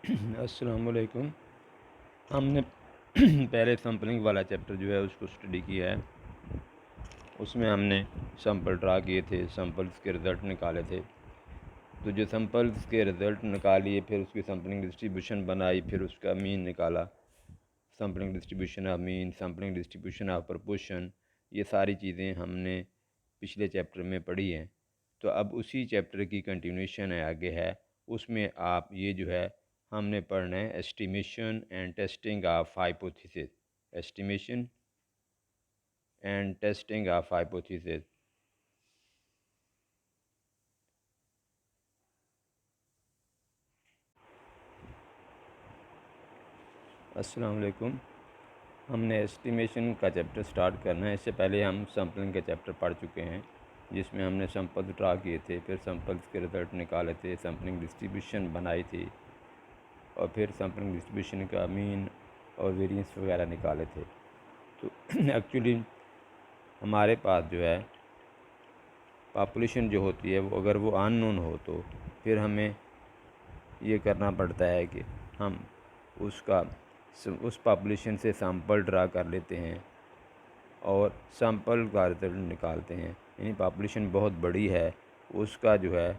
अस्सलाम वालेकुम। हमने पहले सैम्पलिंग वाला चैप्टर जो है उसको स्टडी किया है। उसमें हमने सैंपल ड्रा किए थे, सैंपल्स के रिज़ल्ट निकाले थे। तो जो सैंपल्स के रिज़ल्ट निकालिए, फिर उसकी सैम्पलिंग डिस्ट्रीब्यूशन बनाई, फिर उसका मीन निकाला। Sampling distribution of mean, sampling distribution of proportion, ये सारी चीज़ें हमने पिछले चैप्टर में पढ़ी हैं। तो अब उसी चैप्टर की कंटिन्यूशन है, आगे है। उसमें आप ये जो है हमने पढ़ना है estimation and testing of hypothesis. Estimation and testing of hypothesis. अस्सलाम वालेकुम। हमने एस्टिमेशन का चैप्टर स्टार्ट करना है। इससे पहले हम सैम्पलिंग का चैप्टर पढ़ चुके हैं, जिसमें हमने सैंपल ड्रा किए थे, फिर सैंपल्स के रिज़ल्ट निकाले थे, सैम्पलिंग डिस्ट्रीब्यूशन बनाई थी, और फिर सैम्पलिंग डिस्ट्रीब्यूशन का मीन और वेरिएंस वगैरह निकाले थे। तो एक्चुअली हमारे पास जो है पॉपुलेशन जो होती है वो अगर वो अननोन हो तो फिर हमें ये करना पड़ता है कि हम उस पॉपुलेशन से सैंपल ड्रा कर लेते हैं और सैंपल का रिजल्ट निकालते हैं। यानी पॉपुलेशन बहुत बड़ी है, उसका जो है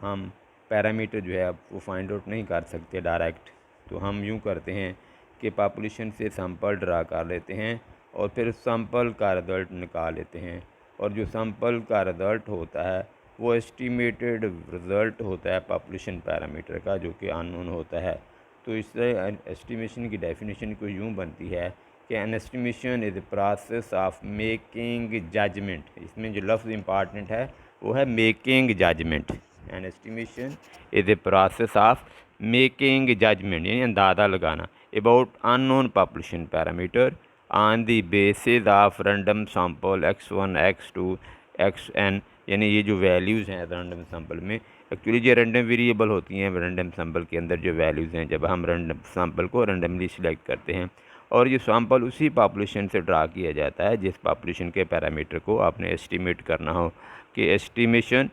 हम पैरामीटर जो है वो फाइंड आउट नहीं कर सकते डायरेक्ट। तो हम यूँ करते हैं कि पॉपुलेशन से सैंपल ड्रा कर लेते हैं और फिर सैंपल का रिज़ल्ट निकाल लेते हैं। और जो सैंपल का रिज़ल्ट होता है वो एस्टिमेटेड रिज़ल्ट होता है पॉपुलेशन पैरामीटर का, जो कि अननोन होता है। तो इससे एस्टिमेशन की डेफिनेशन को यूँ बनती है कि an estimation is the process of making judgment. इसमें जो लफ्ज़ इम्पॉर्टेंट है वो है making judgment. An estimation is the process of making judgment, यानी अंदाज़ा लगाना about unknown population parameter on the basis of random sample x1 x2 xn। यानी ये जो वैल्यूज़ हैं रैंडम सैंपल में, एक्चुअली ये रैंडम वेरिएबल होती हैं रैंडम सैंपल के अंदर जो वैल्यूज़ हैं, जब हम रैंडम सैंपल को रैंडमली सिलेक्ट करते हैं। और ये सैंपल उसी पॉपुलेशन से ड्रा किया जाता है जिस पॉपुलेशन के पैरामीटर को आपने एस्टिमेट करना हो। कि एस्टिमेशन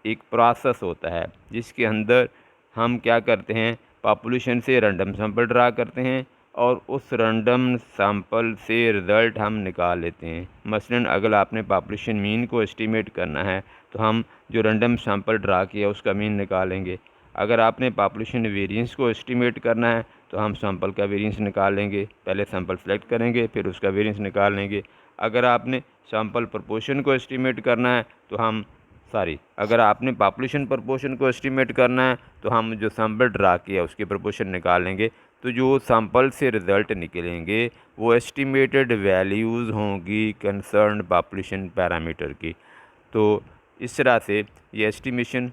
एक प्रोसेस होता है जिसके अंदर हम क्या करते हैं, पॉपुलेशन से रैंडम सैंपल ड्रा करते हैं और उस रैंडम सैंपल से रिज़ल्ट हम निकाल लेते हैं। मसलन अगर आपने पॉपुलेशन मीन को एस्टिमेट करना है तो हम जो रैंडम सैंपल ड्रा किया उसका मीन निकालेंगे। अगर आपने पॉपुलेशन वेरिएंस को एस्टिमेट करना है तो हम सैंपल का वेरिएंस निकाल लेंगे। पहले सैंपल सेलेक्ट करेंगे, फिर उसका वेरिएंस निकाल लेंगे। अगर आपने सैंपल प्रपोर्शन को एस्टिमेट करना है तो अगर आपने पॉपुलेशन प्रपोर्शन को एस्टिमेट करना है तो हम जो सैंपल ड्रा किया उसकी प्रपोर्शन निकाल लेंगे। तो जो सैंपल से रिज़ल्ट निकलेंगे वो एस्टिमेटेड वैल्यूज़ होंगी कंसर्न पॉपुलेशन पैरामीटर की। तो इस तरह से ये एस्टिमेशन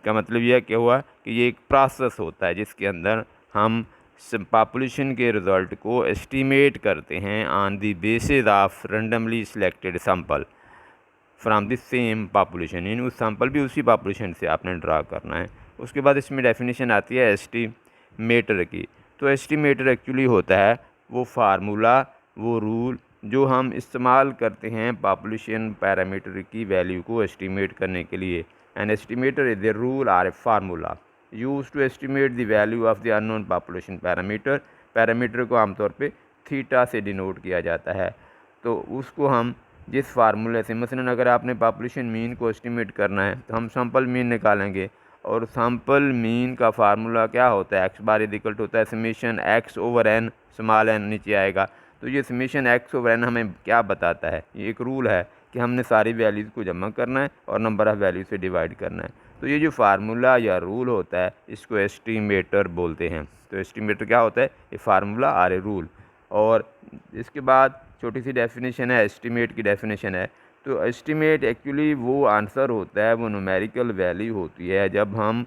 का मतलब यह क्या हुआ कि ये एक प्रोसेस होता है जिसके अंदर हम पॉपुलेशन के रिज़ल्ट को एस्टिमेट करते हैं on the basis of randomly selected sample from the same population. यानी उस सैंपल भी उसी पॉपुलेशन से आपने ड्रा करना है। उसके बाद इसमें डेफिनेशन आती है एस्टिमेटर की। तो एस्टिमेटर एक्चुअली होता है वो फार्मूला, वो रूल जो हम इस्तेमाल करते हैं पॉपुलेशन पैरामीटर की वैल्यू को एस्टिमेट करने के लिए। An estimator is the rule or a formula use to estimate the value of the unknown population parameter. Parameter को आमतौर पे थीटा से डिनोट किया जाता है। तो उसको हम जिस फार्मूले से, मसलन अगर आपने पॉपुलेशन मीन को एस्टिमेट करना है तो हम सैंपल मीन निकालेंगे और सैंपल मीन का फार्मूला क्या होता है, x bar is equal to होता है summation x over n, small n नीचे आएगा। तो ये समेशन एक्स ओवर एन हमें क्या बताता है, ये एक रूल है कि हमने सारी वैल्यूज़ को जमा करना है और नंबर ऑफ़ वैल्यूज से डिवाइड करना है। तो ये जो फार्मूला या रूल होता है इसको एस्टिमेटर बोलते हैं। तो एस्टिमेटर क्या होता है, ये फार्मूला आर ए रूल। और इसके बाद छोटी सी डेफिनेशन है, एस्टिमेट की डेफिनेशन है। तो एस्टिमेट एक्चुअली वो आंसर होता है, वो न्यूमेरिकल वैल्यू होती है जब हम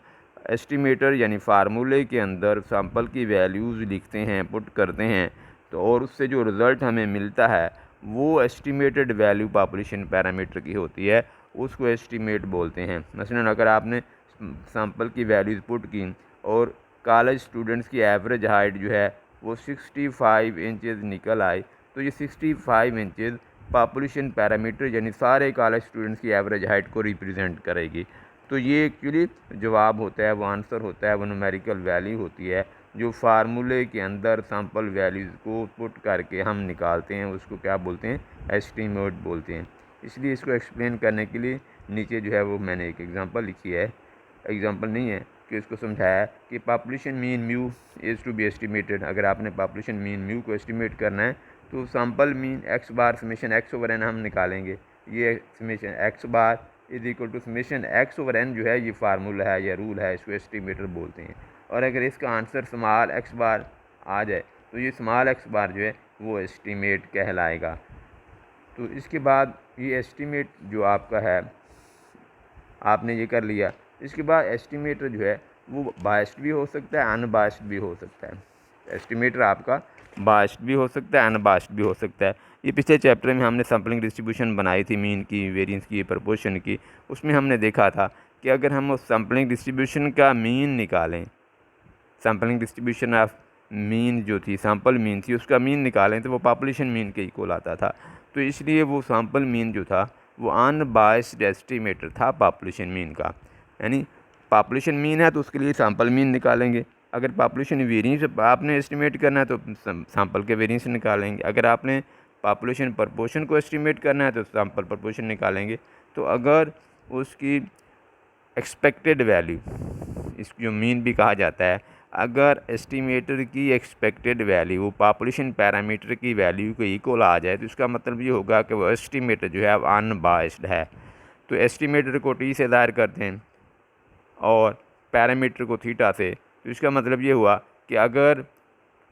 एस्टिमेटर यानी फार्मूले के अंदर सैंपल की वैल्यूज़ लिखते हैं, पुट करते हैं, तो और उससे जो रिज़ल्ट हमें मिलता है वो एस्टिमेटेड वैल्यू पॉपुलेशन पैरामीटर की होती है, उसको एस्टिमेट बोलते हैं। मसलन अगर आपने सैंपल की वैल्यूज़ पुट की और कॉलेज स्टूडेंट्स की एवरेज हाइट जो है वो 65 इंचज़ निकल आई, तो ये 65 इंचज़ पॉपुलेशन पैरामीटर यानी सारे कॉलेज स्टूडेंट्स की एवरेज हाइट को रिप्रेजेंट करेगी। तो ये एक्चुअली जवाब होता है, वो आंसर होता है, वो न्यूमेरिकल वैल्यू होती है जो फार्मूले के अंदर सैम्पल वैल्यूज़ को पुट करके हम निकालते हैं उसको क्या बोलते हैं, एस्टीमेट बोलते हैं। इसलिए इसको एक्सप्लेन करने के लिए नीचे जो है वो मैंने एक एग्जांपल लिखी है, एग्जांपल नहीं है कि उसको समझाया कि population mean mu is to be estimated. अगर आपने पॉपुलेशन मीन म्यू को एस्टिमेट करना है तो sample mean x bar summation x over n हम निकालेंगे। ये summation x bar is equal to summation x over n जो है ये फार्मूला है या रूल है, इसको एस्टिमेटर बोलते हैं। और अगर इसका आंसर स्मॉल एक्स बार आ जाए तो ये स्मॉल एक्स बार जो है वो एस्टिमेट कहलाएगा। तो इसके बाद ये एस्टिमेट जो आपका है आपने ये कर लिया। इसके बाद एस्टिमेटर जो है वो बायस्ड भी हो सकता है, अनबायस्ड भी हो सकता है। एस्टिमेटर आपका बायस्ड भी हो सकता है, अनबायस्ड भी हो सकता है। ये पिछले चैप्टर में हमने सैम्पलिंग डिस्ट्रीब्यूशन बनाई थी, मीन की, वेरिएंस की, प्रोपोर्शन की। उसमें हमने देखा था कि अगर हम उस सैम्पलिंग डिस्ट्रीब्यूशन का मीन निकालें, सैम्पलिंग डिस्ट्रीब्यूशन ऑफ मीन जो थी, सैम्पल मीन थी, उसका मीन निकालें तो वो पॉपुलेशन मीन के इक्वल आता था। तो इसलिए वो सैम्पल मीन जो था वो अनबायस्ड एस्टिमेटर था पॉपुलेशन मीन का। यानी पॉपुलेशन मीन है तो उसके लिए सैम्पल मीन निकालेंगे। अगर पॉपुलेशन वेरिएंस आपने एस्टिमेट करना है तो सैम्पल के वेरिएंस निकालेंगे। अगर आपने पॉपुलेशन प्रपोर्शन को एस्टिमेट करना है तो सैम्पल प्रपोर्शन निकालेंगे। तो अगर उसकी एक्सपेक्टेड वैल्यू, इसको जो मीन भी कहा जाता है, अगर एस्टिमेटर की एक्सपेक्टेड वैल्यू वो पॉपुलेशन पैरामीटर की वैल्यू को इक्वल आ जाए तो इसका मतलब ये होगा कि वो एस्टिमेटर जो है अब अनबायस्ड है। तो एस्टिमेटर को टी से ज़ाहिर करते हैं और पैरामीटर को थीटा से। तो इसका मतलब ये हुआ कि अगर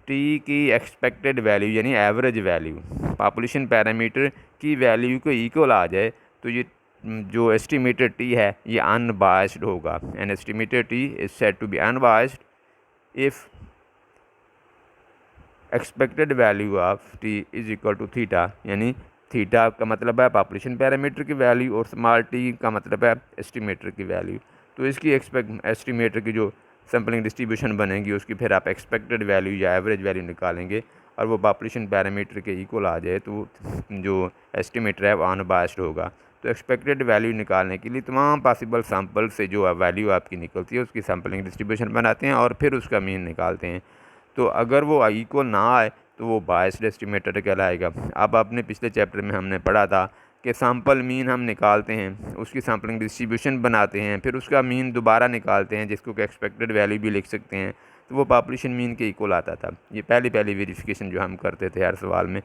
टी की एक्सपेक्टेड वैल्यू यानी एवरेज वैल्यू पॉपुलेशन पैरामीटर की वैल्यू को इक्वल आ जाए तो ये जो एस्टिमेटेड टी है ये अनबायस्ड होगा। An estimated t is said to be unbiased if expected value of t is equal to theta, यानी थीटा का मतलब है पॉपुलेशन पैरामीटर की वैल्यू और स्मॉल टी का मतलब है एस्टिमेटर की वैल्यू। तो इसकी एस्टिमेटर की जो सैम्पलिंग डिस्ट्रीब्यूशन बनेगी उसकी फिर आप एक्सपेक्टेड वैल्यू या एवरेज वैल्यू निकालेंगे और वो पॉपुलेशन पैरामीटर के इक्वल आ जाए तो जो एस्टिमेटर है वो अनबायस्ड होगा। तो एक्सपेक्टेड वैल्यू निकालने के लिए तमाम पॉसिबल सैम्पल से जो वैल्यू आपकी निकलती है उसकी सैम्पलिंग डिस्ट्रीब्यूशन बनाते हैं और फिर उसका मीन निकालते हैं। तो अगर वो इक्वल ना आए तो वो बायस्ड एस्टिमेटर कहलाएगा। अब आपने पिछले चैप्टर में हमने पढ़ा था कि सैम्पल मीन हम निकालते हैं, उसकी सैम्पलिंग डिस्ट्रीब्यूशन बनाते हैं, फिर उसका मीन दोबारा निकालते हैं जिसको कि एक्सपेक्टेड वैल्यू भी लिख सकते हैं, तो वो पॉपुलेशन मीन के इक्वल आता था। ये पहली वेरिफिकेशन जो हम करते थे हर सवाल में।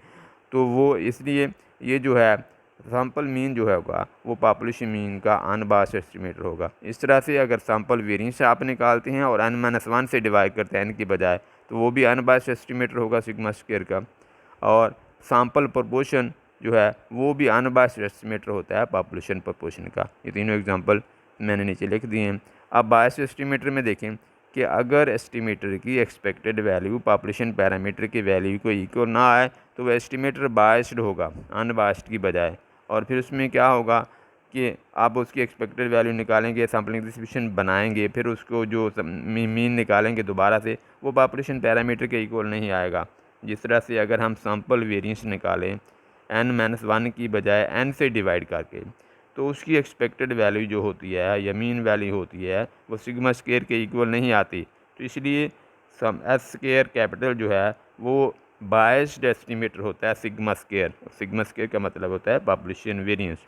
तो वो इसलिए ये जो है सैम्पल मीन जो है होगा वो पॉपुलेशन मीन का अनबायस्ड एस्टिमेटर होगा। इस तरह से अगर सैम्पल वेरिएंस आप निकालते हैं और n-1 से डिवाइड करते हैं n की बजाय तो वो भी अनबायस्ड एस्टिमेटर होगा सिग्मा स्क्वायर का। और सैम्पल प्रपोर्शन जो है वो भी अनबायस्ड एस्टिमेटर होता है पॉपुलेशन प्रपोर्शन का। ये तीनों एग्जांपल मैंने नीचे लिख दिए हैं। अब बायस्ड एस्टिमेटर में देखें कि अगर एस्टिमेटर की एक्सपेक्टेड वैल्यू पॉपुलेशन पैरामीटर की वैल्यू को इक्वल ना आए तो वह एस्टिमेटर बायस्ड होगा अनबायस्ड की बजाय। और फिर उसमें क्या होगा कि आप उसकी एक्सपेक्टेड वैल्यू निकालेंगे, सैम्पलिंग डिस्ट्रीब्यूशन बनाएंगे, फिर उसको जो मीन निकालेंगे दोबारा से वो पॉपुलेशन पैरामीटर के इक्वल नहीं आएगा। जिस तरह से अगर हम सैम्पल वेरिएंस निकालें n-1 की बजाय n से डिवाइड करके तो उसकी एक्सपेक्टेड वैल्यू जो होती है या मीन वैल्यू होती है वो सिग्मा स्क्वायर के इक्वल नहीं आती। तो इसलिए एस स्क्वायर कैपिटल जो है वो बायस्ड एस्टिमेटर होता है सिग्मा स्क्वायर। सिग्मा स्क्वायर का मतलब होता है पॉपुलेशन वेरिएंस।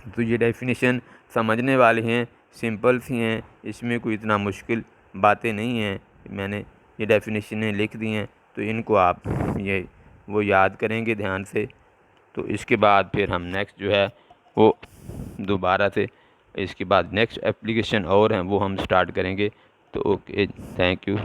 तो ये डेफिनेशन समझने वाली हैं, सिंपल सी हैं, इसमें कोई इतना मुश्किल बातें नहीं हैं। मैंने ये डेफिनेशनें लिख दी हैं तो इनको आप ये वो याद करेंगे ध्यान से। तो इसके बाद फिर हम नेक्स्ट जो है वो दोबारा से इसके बाद नेक्स्ट एप्लीकेशन और हैं वो हम स्टार्ट करेंगे। तो ओके, थैंक यू।